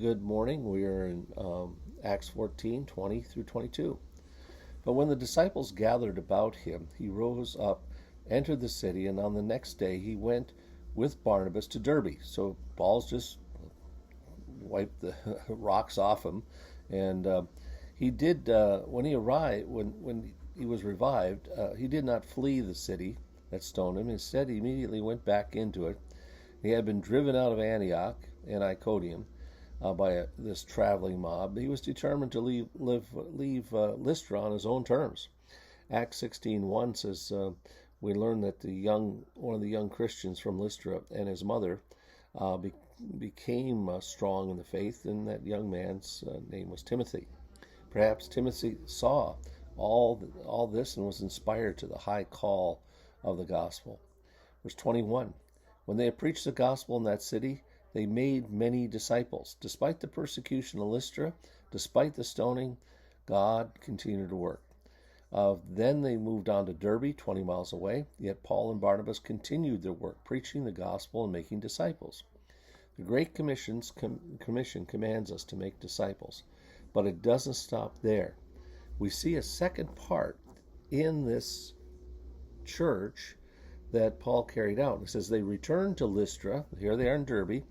Good morning. We are in Acts 14:20 through 22. But when the disciples gathered about him, he rose up, entered the city, and on the next day he went with Barnabas to Derbe. So Paul's just wiped the rocks off him. And he did, when he arrived, when he was revived, he did not flee the city that stoned him. Instead, he immediately went back into it. He had been driven out of Antioch and Iconium by this traveling mob. He was determined to leave Lystra on his own terms. Acts 16:1 says we learn that one of the young Christians from Lystra and his mother became strong in the faith, and that young man's name was Timothy. Perhaps Timothy saw all this and was inspired to the high call of the gospel. Verse 21. When they had preached the gospel in that city, they made many disciples. Despite the persecution of Lystra, despite the stoning, God continued to work. Then they moved on to Derbe, 20 miles away, yet Paul and Barnabas continued their work, preaching the gospel and making disciples. The Great Commission commands us to make disciples, but it doesn't stop there. We see a second part in this church that Paul carried out. It says they returned to Lystra, here they are in Derbe,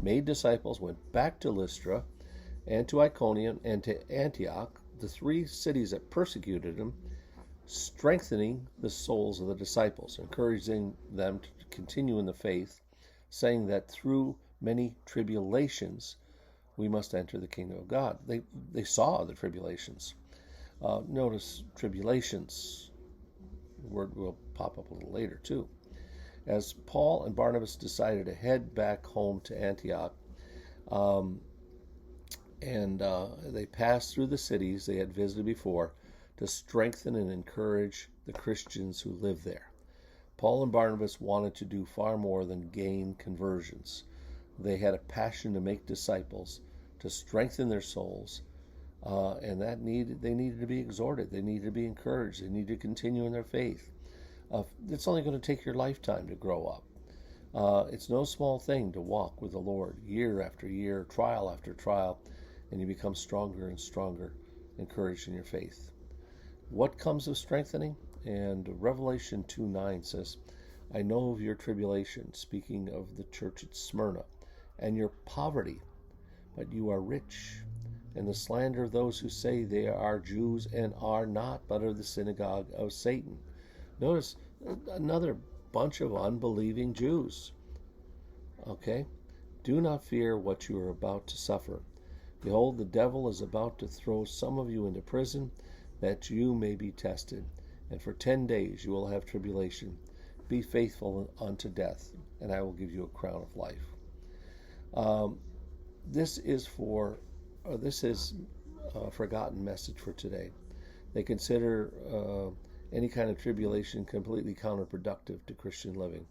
made disciples, went back to Lystra and to Iconium and to Antioch, the three cities that persecuted him, strengthening the souls of the disciples, encouraging them to continue in the faith, saying that through many tribulations we must enter the kingdom of God. They saw the tribulations. Notice tribulations. The word will pop up a little later too. As Paul and Barnabas decided to head back home to Antioch, they passed through the cities they had visited before to strengthen and encourage the Christians who lived there. Paul and Barnabas wanted to do far more than gain conversions. They had a passion to make disciples, to strengthen their souls, and they needed to be exhorted. They needed to be encouraged. They needed to continue in their faith. It's only going to take your lifetime to grow up. It's no small thing to walk with the Lord year after year, trial after trial, and you become stronger and stronger, encouraged in your faith. What comes of strengthening? And Revelation 2:9 says, I know of your tribulation, speaking of the church at Smyrna, and your poverty, but you are rich, and the slander of those who say they are Jews and are not, but are the synagogue of Satan. Notice another bunch of unbelieving Jews. Okay? Do not fear what you are about to suffer. Behold, the devil is about to throw some of you into prison, that you may be tested. And for 10 days you will have tribulation. Be faithful unto death, and I will give you a crown of life. This is a forgotten message for today. They consider any kind of tribulation completely counterproductive to Christian living.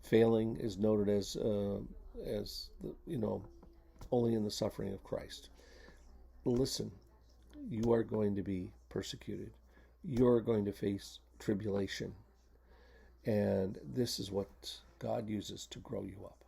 Failing is noted as only in the suffering of Christ. Listen, you are going to be persecuted. You're going to face tribulation. And this is what God uses to grow you up.